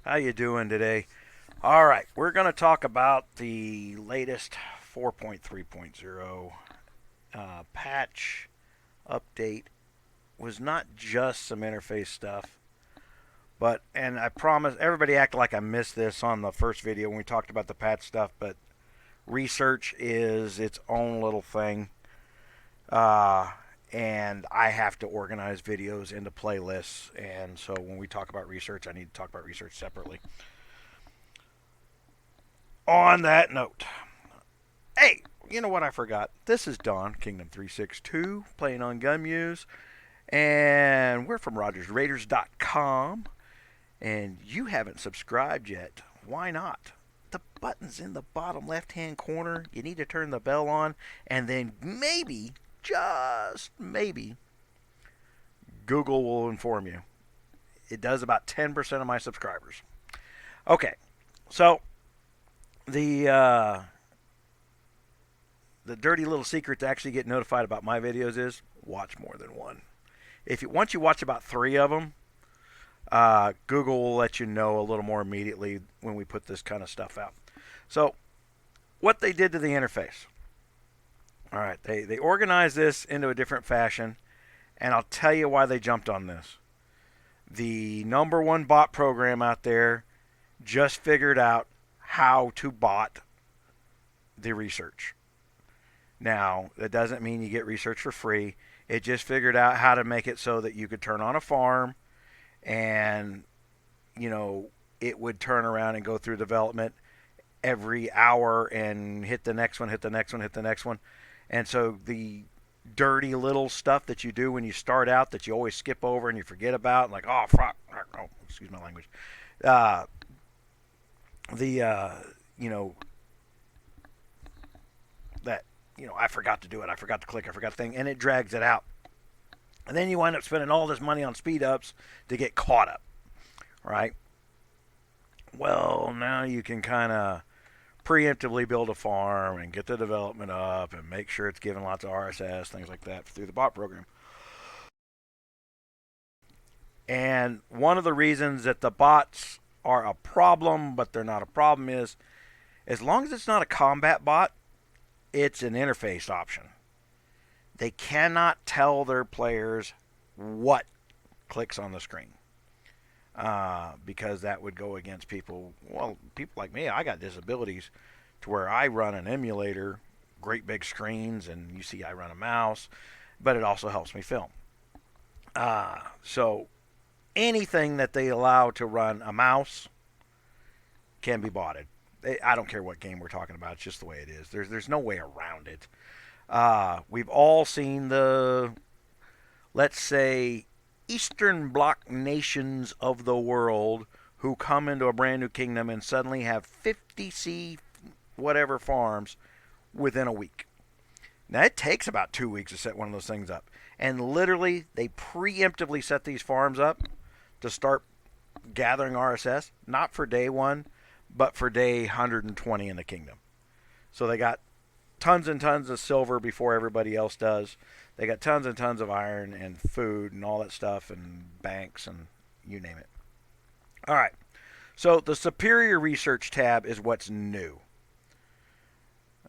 How you doing today? All right, we're going to talk about the latest 4.3.0 patch update. Was not just some interface stuff, but and I promise everybody acted like I missed this on the first video when we talked about the patch stuff, but research is its own little thing. And I have to organize videos into playlists, and so when we talk about research, I need to talk about research separately. On that note, hey, you know what I forgot? This is Don, Kingdom362, playing on Gunmuse, and we're from RogersRaiders.com, and you haven't subscribed yet. Why not? The button's in the bottom left-hand corner. You need to turn the bell on, and then maybe, just maybe, Google will inform you. It does about 10% of my subscribers. Okay, so the dirty little secret to actually get notified about my videos is watch more than one. Once you watch about 3 of them, Google will let you know a little more immediately when we put this kind of stuff out. So what they did to the interface. All right, they organized this into a different fashion, and I'll tell you why they jumped on this. The #1 bot program out there just figured out how to bot the research. Now, that doesn't mean you get research for free. It just figured out how to make it so that you could turn on a farm and, you know, it would turn around and go through development every hour and hit the next one, hit the next one, hit the next one. And so the dirty little stuff that you do when you start out that you always skip over and you forget about, and like, oh, fuck, oh, excuse my language. You know, that, you know, I forgot to do it, I forgot to click, I forgot the thing, and it drags it out. And then you wind up spending all this money on speed ups to get caught up, right? Well, now you can kind of preemptively build a farm and get the development up and make sure it's giving lots of RSS, things like that, through the bot program. And one of the reasons that the bots are a problem, but they're not a problem, is as long as it's not a combat bot, it's an interface option. They cannot tell their players what clicks on the screen. Because that would go against people. Well, people like me, I got disabilities to where I run an emulator, great big screens, and you see I run a mouse, but it also helps me film. So anything that they allow to run a mouse can be botted. I don't care what game we're talking about. It's just the way it is. There's no way around it. We've all seen the, let's say, Eastern Bloc nations of the world who come into a brand new kingdom and suddenly have 50 whatever farms within a week. Now, it takes about 2 weeks to set one of those things up. And literally, they preemptively set these farms up to start gathering RSS, not for day 1, but for day 120 in the kingdom. So they got tons and tons of silver before everybody else does. They got tons and tons of iron and food and all that stuff and banks and you name it. All right. So the superior research tab is what's new.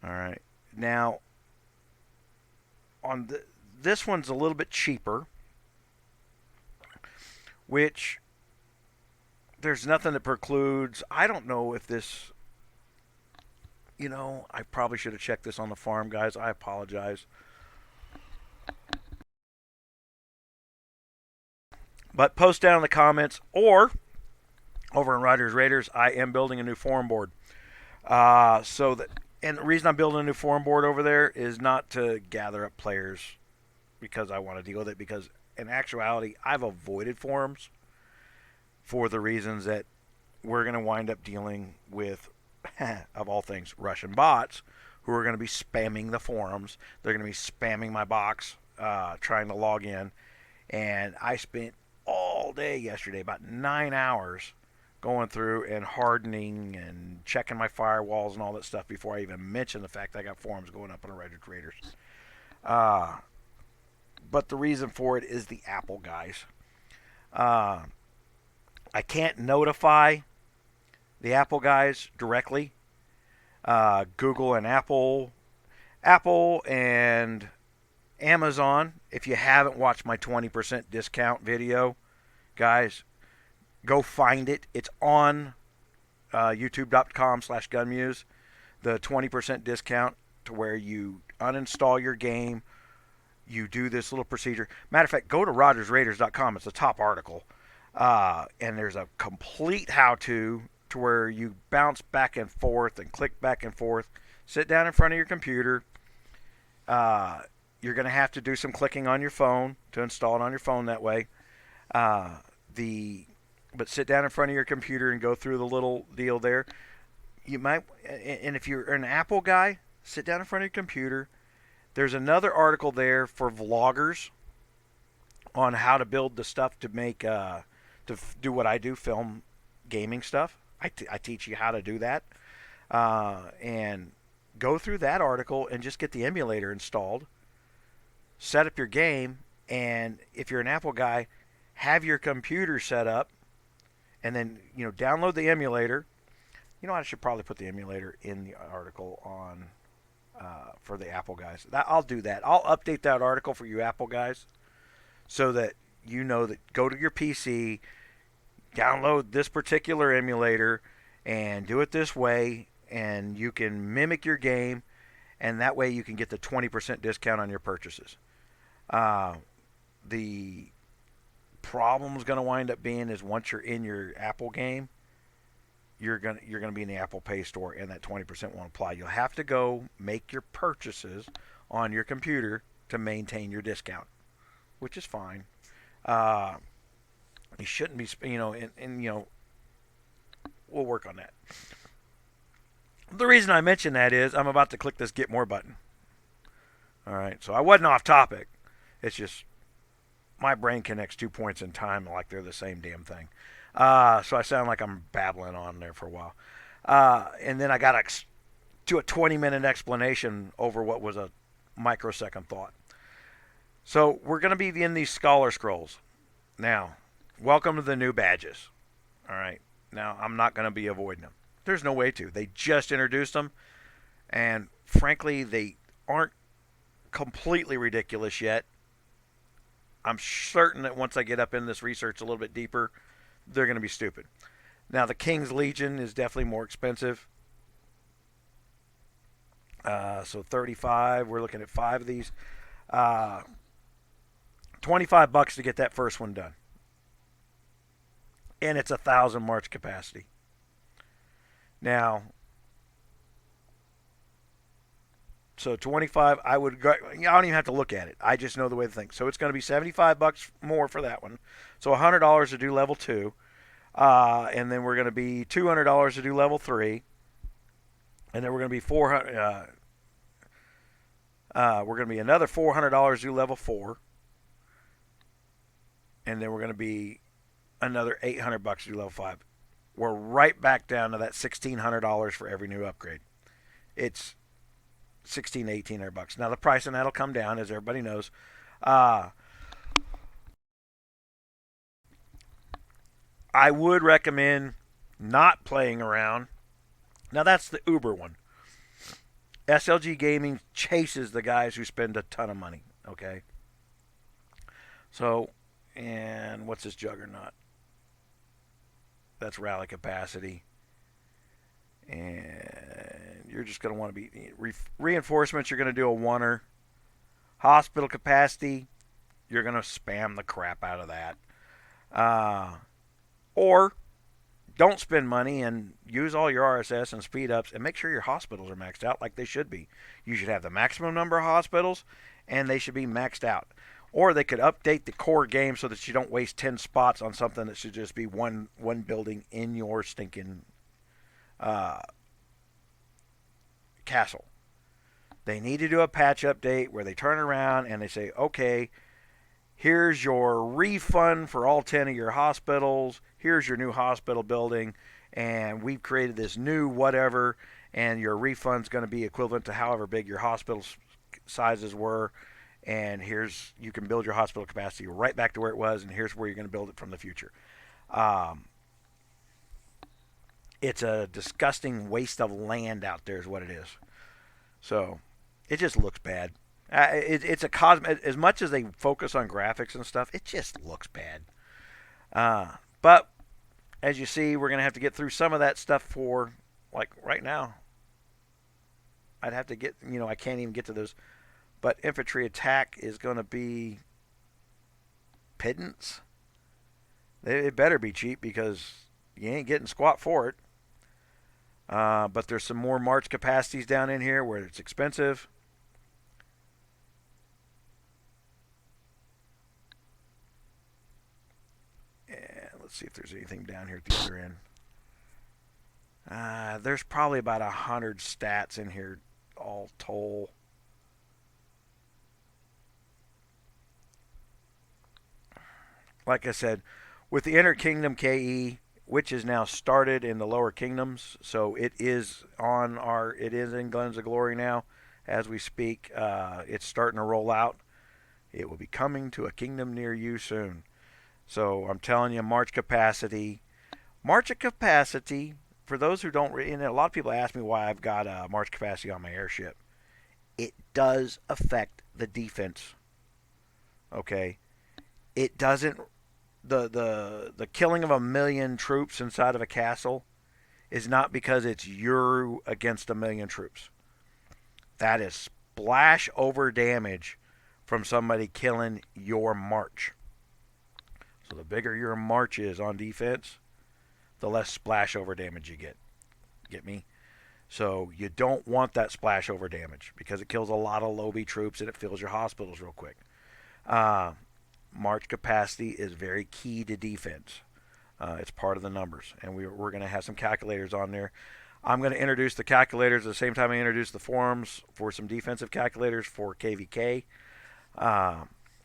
All right. Now, on this one's a little bit cheaper, which there's nothing that precludes. I don't know if this, you know, I probably should have checked this on the farm, guys. I apologize. But post down in the comments, or over in Riders Raiders, I am building a new forum board. And the reason I'm building a new forum board over there is not to gather up players because I want to deal with it. Because in actuality, I've avoided forums for the reasons that we're going to wind up dealing with, of all things, Russian bots who are going to be spamming the forums. They're going to be spamming my box, trying to log in. And I spent all day yesterday, about 9 hours, going through and hardening and checking my firewalls and all that stuff before I even mention the fact that I got forums going up on the Reddit Raiders. But the reason for it is the Apple guys. I can't notify the Apple guys directly. Google and Apple and Amazon. If you haven't watched my 20% discount video, guys, go find it. It's on youtube.com/gunmuse. The 20% discount to where you uninstall your game. You do this little procedure. Matter of fact, go to rogersraiders.com. It's the top article. And there's a complete how-to to where you bounce back and forth and click back and forth. Sit down in front of your computer. You're going to have to do some clicking on your phone to install it on your phone that way. But sit down in front of your computer and go through the little deal there. You might, and if you're an Apple guy, sit down in front of your computer. There's another article there for vloggers on how to build the stuff to make do what I do, film gaming stuff. I teach you how to do that, and go through that article and just get the emulator installed. Set up your game, and if you're an Apple guy, have your computer set up, and then download the emulator. I should probably put the emulator in the article on for the Apple guys. I'll do that. I'll update that article for you Apple guys so that go to your PC, download this particular emulator, and do it this way, and you can mimic your game, and that way you can get the 20% discount on your purchases. The problem is going to wind up being is once you're in your Apple game, you're gonna be in the Apple Pay store, and that 20% won't apply. You'll have to go make your purchases on your computer to maintain your discount, which is fine. You shouldn't be, we'll work on that. The reason I mention that is I'm about to click this Get More button. All right, so I wasn't off topic. It's just my brain connects 2 points in time like they're the same damn thing. So I sound like I'm babbling on there for a while. And then I got to do a 20-minute explanation over what was a microsecond thought. So we're going to be in these scholar scrolls. Now, welcome to the new badges. All right. Now, I'm not going to be avoiding them. There's no way to. They just introduced them. And frankly, they aren't completely ridiculous yet. I'm certain that once I get up in this research a little bit deeper, they're going to be stupid. Now, the King's Legion is definitely more expensive. So 35, we're looking at 5 of these. $25 to get that first one done. And it's 1,000 march capacity. Now, so 25, I don't even have to look at it. I just know the way to think. So it's going to be $75 more for that one. So $100 to do level 2. And then we're going to be $200 to do level 3. And then we're going to be we're going to be another $400 to do level 4. And then we're going to be another $800 to do level 5. We're right back down to that $1,600 for every new upgrade. It's $1,600 to $1,800. Now the price on that'll come down, as everybody knows. I would recommend not playing around. Now that's the Uber one. SLG Gaming chases the guys who spend a ton of money. Okay. So, and what's this Juggernaut? That's rally capacity. And you're just going to want to be reinforcements. You're going to do a 1-er. Hospital capacity. You're going to spam the crap out of that. Or don't spend money and use all your RSS and speed ups and make sure your hospitals are maxed out like they should be. You should have the maximum number of hospitals and they should be maxed out. Or they could update the core game so that you don't waste 10 spots on something that should just be one building in your stinking castle. They need to do a patch update where they turn around and they say, okay, here's your refund for all 10 of your hospitals. Here's your new hospital building. And we've created this new whatever. And your refund's going to be equivalent to however big your hospital sizes were. And you can build your hospital capacity right back to where it was. And here's where you're going to build it from the future. It's a disgusting waste of land out there is what it is. So it just looks bad. It's a cosmetic. As much as they focus on graphics and stuff, it just looks bad. But as you see, we're gonna have to get through some of that stuff for like right now. I'd have to get, I can't even get to those. But infantry attack is going to be pittance. It better be cheap because you ain't getting squat for it. But there's some more march capacities down in here where it's expensive. And let's see if there's anything down here at the other end. There's probably about 100 stats in here all told. Like I said, with the Inter-Kingdom KE, which is now started in the lower kingdoms, so it is it is in Glens of Glory now as we speak. It's starting to roll out. It will be coming to a kingdom near you soon. So I'm telling you, March capacity, for those who don't, and a lot of people ask me why I've got March capacity on my airship. It does affect the defense. Okay, it doesn't. The killing of 1,000,000 troops inside of a castle is not because it's you against 1,000,000 troops. That is splash over damage from somebody killing your march. So the bigger your march is on defense, the less splash over damage you get. Get me? So you don't want that splash over damage because it kills a lot of low B troops and it fills your hospitals real quick. March capacity is very key to defense. It's part of the numbers, and we're going to have some calculators on there. I'm going to introduce the calculators at the same time I introduce the forums for some defensive calculators for KVK,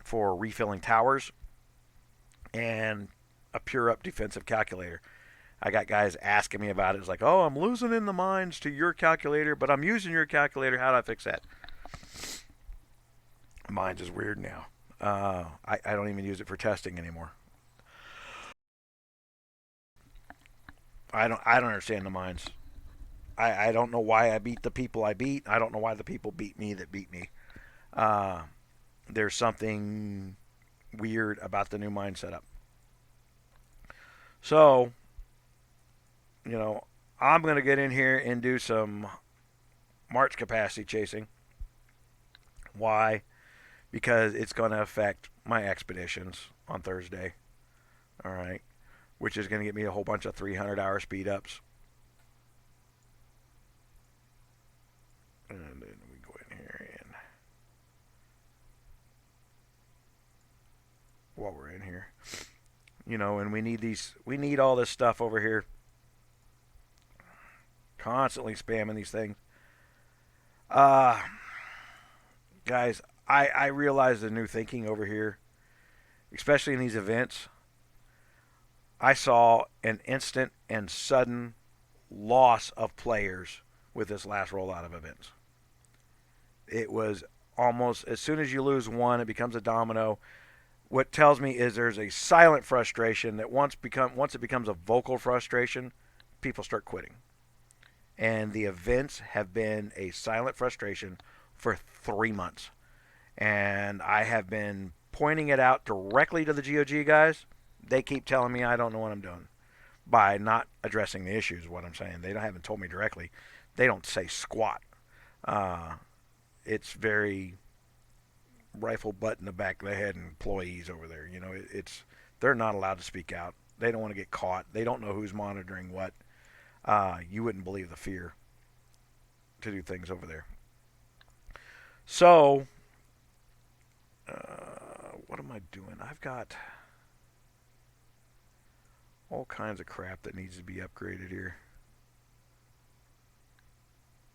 for refilling towers, and a pure up defensive calculator. I got guys asking me about it. It's like, oh, I'm losing in the mines to your calculator, but I'm using your calculator. How do I fix that? Mines is weird now. I don't even use it for testing anymore. I don't understand the mines. I don't know why I beat the people I beat. I don't know why the people beat me that beat me. There's something weird about the new mine setup. So, I'm going to get in here and do some march capacity chasing. Why? Because it's going to affect my expeditions on Thursday. All right. Which is going to get me a whole bunch of 300-hour speed ups. And then we go in here and while we're in here, and we need all this stuff over here. Constantly spamming these things. Guys, I realize the new thinking over here, especially in these events. I saw an instant and sudden loss of players with this last rollout of events. It was almost, as soon as you lose one, it becomes a domino. What tells me is there's a silent frustration that once it becomes a vocal frustration, people start quitting. And the events have been a silent frustration for 3 months. And I have been pointing it out directly to the GOG guys. They keep telling me I don't know what I'm doing by not addressing the issues, what I'm saying. They haven't told me directly. They don't say squat. It's very rifle butt in the back of the head employees over there. They're not allowed to speak out. They don't want to get caught. They don't know who's monitoring what. You wouldn't believe the fear to do things over there. So, what am I doing? I've got all kinds of crap that needs to be upgraded here.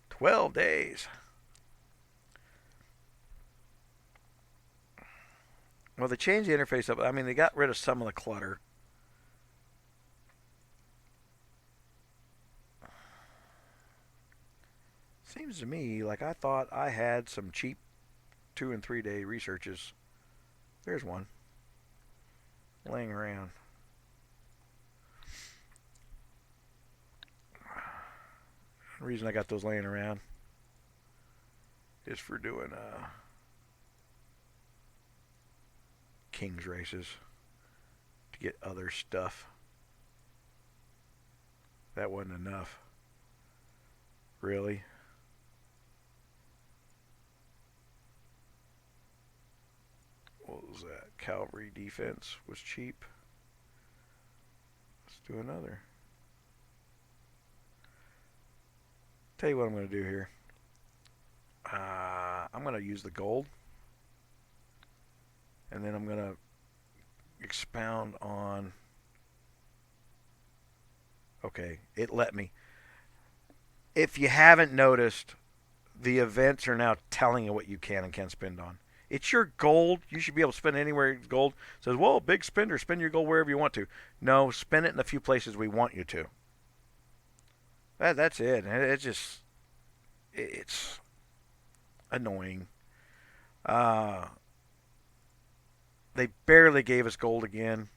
12 days. Well, they changed the interface up. I mean, they got rid of some of the clutter. Seems to me like I thought I had some cheap 2 and 3 day researches. There's one laying around. The reason I got those laying around is for doing kings races to get other stuff. That wasn't enough. Really? What was that? Cavalry defense was cheap. Let's do another. Tell you what I'm going to do here. I'm going to use the gold. And then I'm going to expound on... Okay, it let me. If you haven't noticed, the events are now telling you what you can and can't spend on. It's your gold. You should be able to spend anywhere gold. It says, well, big spender, spend your gold wherever you want to. No, spend it in a few places we want you to. That's it. It's annoying. They barely gave us gold again.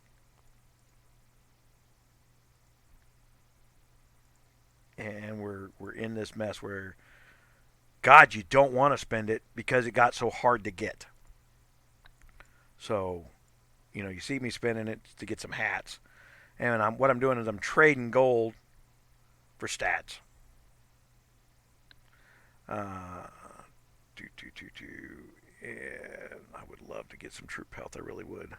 And we're in this mess where, God, you don't want to spend it because it got so hard to get. So, you see me spending it to get some hats. And what I'm doing is I'm trading gold for stats. And I would love to get some troop health. I really would.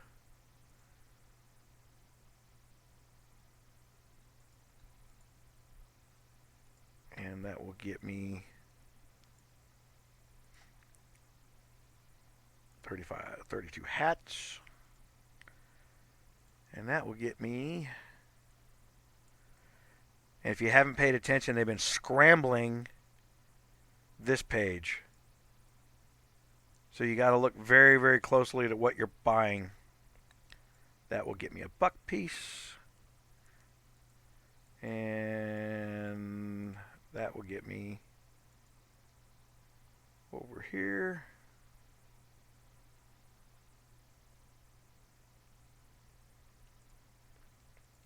And that will get me 32 hats. And that will get me... And if you haven't paid attention, they've been scrambling this page. So you got to look very, very closely at what you're buying. That will get me a buck piece. And that will get me over here.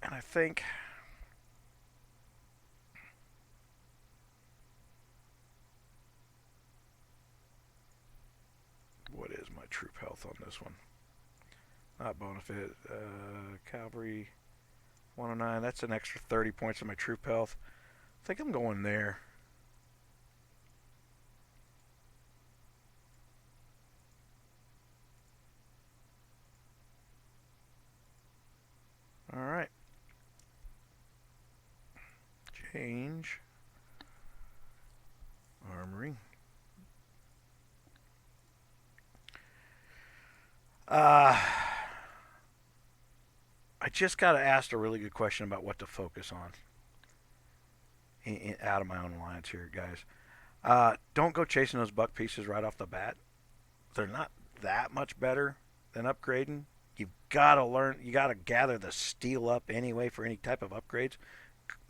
And I think what is my troop health on this one? Not bonafide. Cavalry 109. That's an extra 30 points on my troop health. I think I'm going there. All right. Change. Armory. I just got asked a really good question about what to focus on out of my own alliance here, guys. Don't go chasing those buck pieces right off the bat. They're not that much better than upgrading. You've got to learn. You got to gather the steel up anyway for any type of upgrades.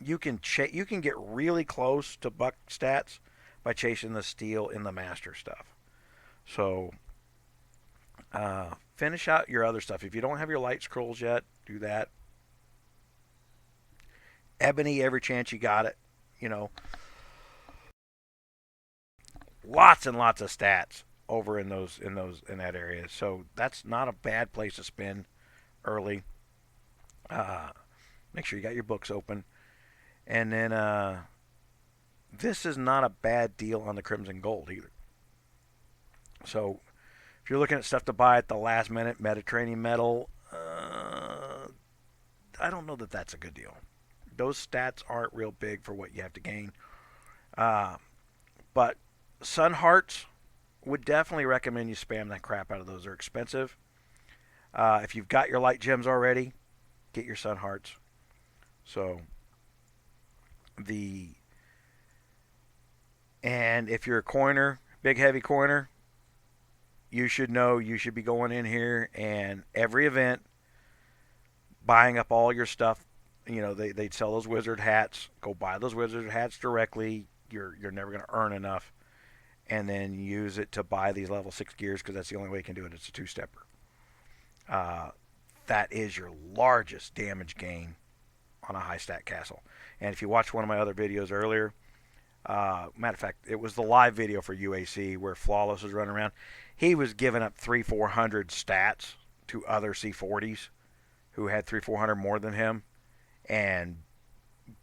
You can get really close to buck stats by chasing the steel in the master stuff. So finish out your other stuff. If you don't have your light scrolls yet, do that. Ebony, every chance you got it. Lots and lots of stats over in that area. So that's not a bad place to spend early. Make sure you got your books open. And then this is not a bad deal on the Crimson Gold either. So if you're looking at stuff to buy at the last minute, Mediterranean metal, I don't know that that's a good deal. Those stats aren't real big for what you have to gain. But Sun Hearts, would definitely recommend you spam that crap out of those. They're expensive. If you've got your light gems already, get your Sun Hearts. So and if you're a coiner, big heavy coiner, you should know you should be going in here and every event buying up all your stuff. They'd sell those wizard hats. Go buy those wizard hats directly. You're never going to earn enough. And then use it to buy these level 6 gears because that's the only way you can do it. It's a 2-stepper. That is your largest damage gain on a high stat castle. And if you watched one of my other videos earlier, Matter of fact, it was the live video for UAC where Flawless was running around. He was giving up 300-400 stats to other C40s who had 300-400 more than him and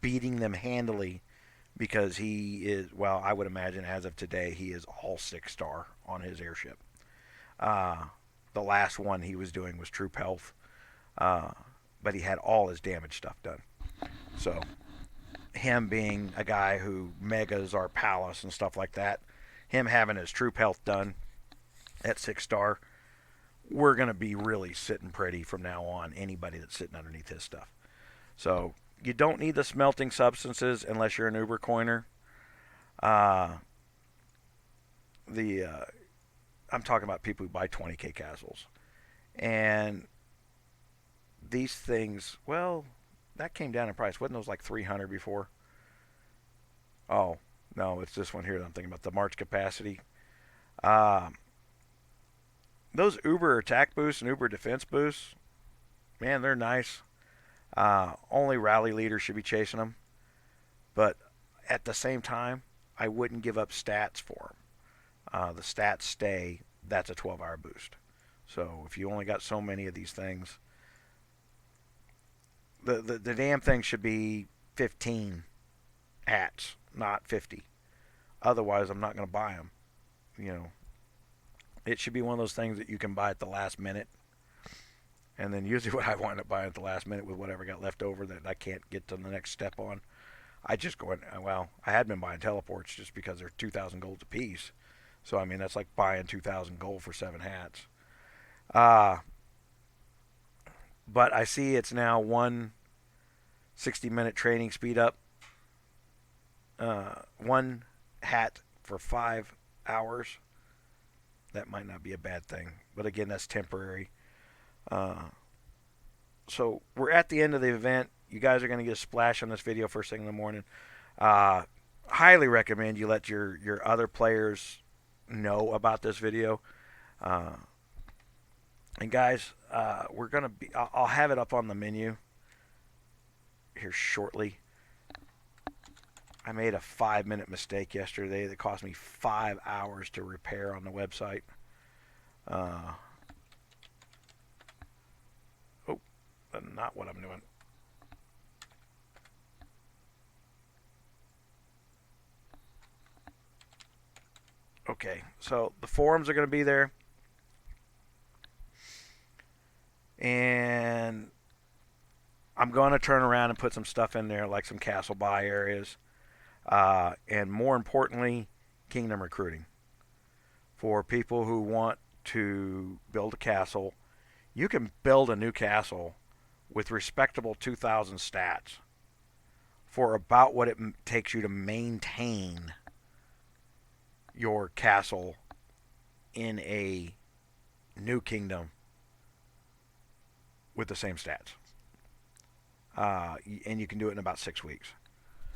beating them handily because he is, well, I would imagine as of today, he is all 6-star on his airship. The last one he was doing was True Health, but he had all his damage stuff done. So him being a guy who megas our palace and stuff like that, him having his True Health done at 6-star, we're going to be really sitting pretty from now on, anybody that's sitting underneath his stuff. So you don't need the smelting substances unless you're an Uber coiner. I'm talking about people who buy 20K castles. And these things, well, that came down in price. Wasn't those like 300 before? Oh, no, it's this one here that I'm thinking about, the March capacity. Those Uber attack boosts and Uber defense boosts, man, they're nice. Only rally leaders should be chasing them. But at the same time, I wouldn't give up stats for them. The stats stay, that's a 12-hour boost. So if you only got so many of these things, the damn thing should be 15 hats, not 50. Otherwise, I'm not going to buy them. You know, it should be one of those things that you can buy at the last minute. And then usually what I wind up buying at the last minute with whatever got left over that I can't get to the next step on, I just go in, well, I had been buying teleports just because they're 2,000 gold a piece. So, I mean, that's like buying 2,000 gold for 7 hats. But I see it's now 1 60-minute training speed up. 1 hat for 5 hours. That might not be a bad thing. But again, that's temporary. So we're at the end of the event. You guys are going to get a splash on this video first thing in the morning. Highly recommend you let your other players know about this video. And guys, we're going to be, I'll have it up on the menu here shortly. I made a 5-minute mistake yesterday that cost me 5 hours to repair on the website. Not what I'm doing. Okay, so the forums are going to be there. And I'm going to turn around and put some stuff in there, like some castle buy areas. And more importantly, kingdom recruiting. For people who want to build a castle, you can build a new castle with respectable 2,000 stats for about what it takes you to maintain your castle in a new kingdom with the same stats. And you can do it in about 6 weeks.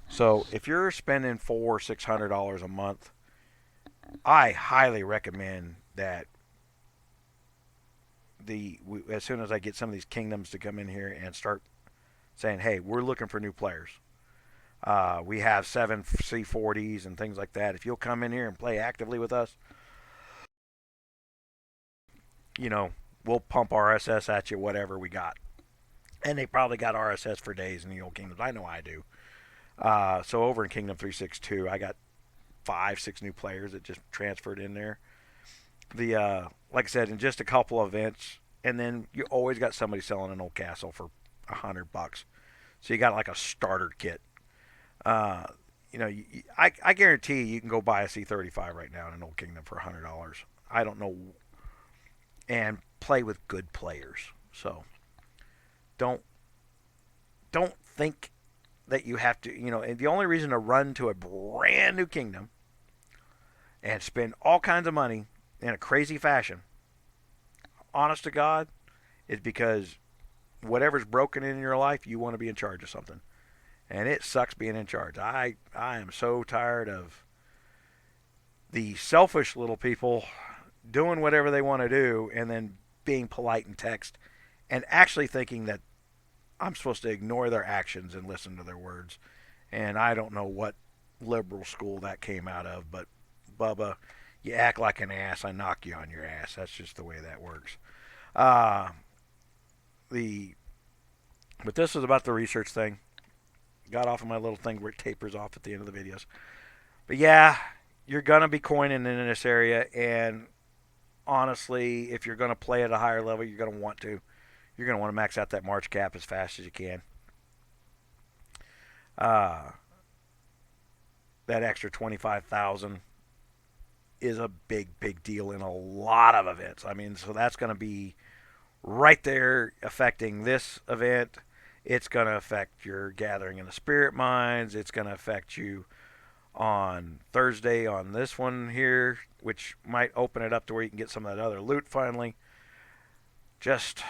So if you're spending $400-600 a month, I highly recommend that as soon as I get some of these kingdoms to come in here and start saying, hey, we're looking for new players. We have 7 C40s and things like that. If you'll come in here and play actively with us, you know, we'll pump RSS at you, whatever we got. And they probably got RSS for days in the old kingdoms. I know I do. So over in Kingdom 362, I got 5-6 new players that just transferred in there. Like I said, in just a couple of events, and then you always got somebody selling an old castle for $100. So you got like a starter kit. You know, I guarantee you can go buy a C35 right now in an old kingdom for $100. I don't know, and play with good players. So don't think that you have to, you know, and the only reason to run to a brand new kingdom and spend all kinds of money in a crazy fashion, honest to God, is because whatever's broken in your life, you want to be in charge of something. And it sucks being in charge. I am so tired of the selfish little people doing whatever they want to do and then being polite in text and actually thinking that I'm supposed to ignore their actions and listen to their words. And I don't know what liberal school that came out of. But Bubba, you act like an ass, I knock you on your ass. That's just the way that works. Uh, the but this is about the research thing. Got off of my little thing where it tapers off at the end of the videos. But yeah, you're gonna be coining in this area, and honestly, if you're gonna play at a higher level, you're gonna want to. You're gonna want to max out that March cap as fast as you can. Uh, that extra 25,000 is a big deal in a lot of events. I mean, so that's going to be right there affecting this event. It's going to affect your gathering in the spirit mines. It's going to affect you on Thursday on this one here, which might open it up to where you can get some of that other loot finally. Just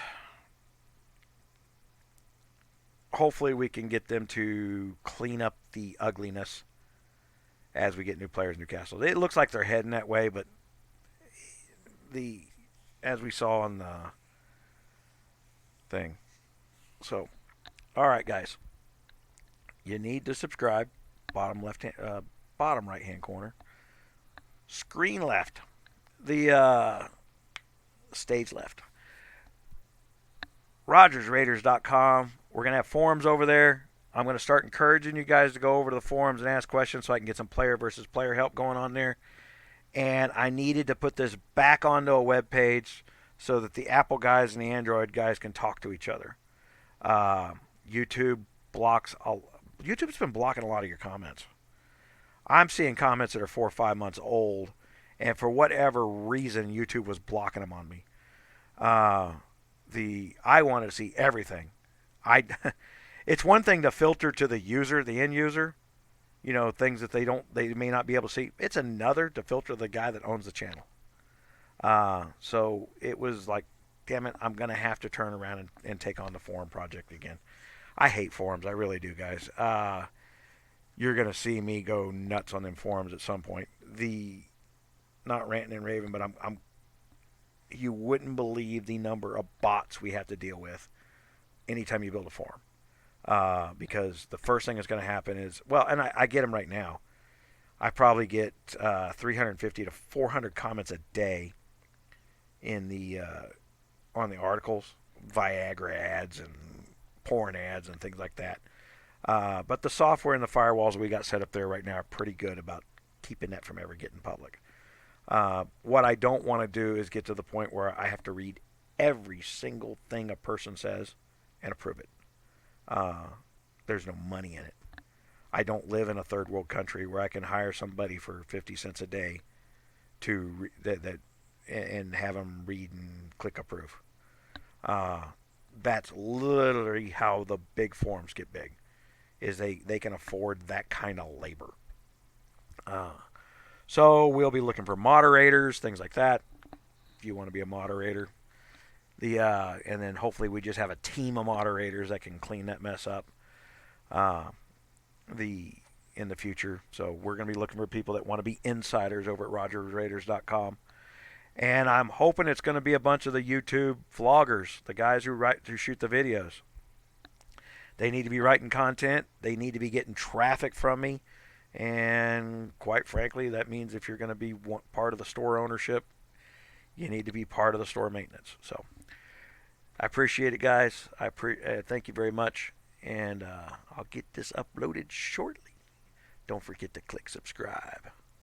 hopefully we can get them to clean up the ugliness as we get new players in Newcastle. It looks like they're heading that way, but as we saw on the thing. So, all right, guys, you need to subscribe. Bottom right hand corner, screen left, the stage left. RogersRaiders.com. We're going to have forums over there. I'm going to start encouraging you guys to go over to the forums and ask questions so I can get some player versus player help going on there. And I needed to put this back onto a web page so that the Apple guys and the Android guys can talk to each other. YouTube's been blocking a lot of your comments. I'm seeing comments that are 4 or 5 months old, and for whatever reason, YouTube was blocking them on me. I wanted to see everything. It's one thing to filter to the user, the end user, things that they may not be able to see. It's another to filter the guy that owns the channel. So it was like, damn it, I'm going to have to turn around and take on the forum project again. I hate forums. I really do, guys. You're going to see me go nuts on them forums at some point. Not ranting and raving, but you wouldn't believe the number of bots we have to deal with anytime you build a forum. Because the first thing that's going to happen is, and I get them right now. I probably get 350 to 400 comments a day in on the articles, Viagra ads and porn ads and things like that. But the software and the firewalls we got set up there right now are pretty good about keeping that from ever getting public. What I don't want to do is get to the point where I have to read every single thing a person says and approve it. There's no money in it. I don't live in a third world country where I can hire somebody for 50 cents a day to and have them read and click approve. That's literally how the big forums get big, is they can afford that kind of labor. So we'll be looking for moderators, things like that, if you want to be a moderator. And then hopefully we just have a team of moderators that can clean that mess up in the future. So we're going to be looking for people that want to be insiders over at RogersRaiders.com. And I'm hoping it's going to be a bunch of the YouTube vloggers, the guys who shoot the videos. They need to be writing content. They need to be getting traffic from me. And quite frankly, that means if you're going to be part of the store ownership, you need to be part of the store maintenance. So I appreciate it, guys. Thank you very much. And I'll get this uploaded shortly. Don't forget to click subscribe.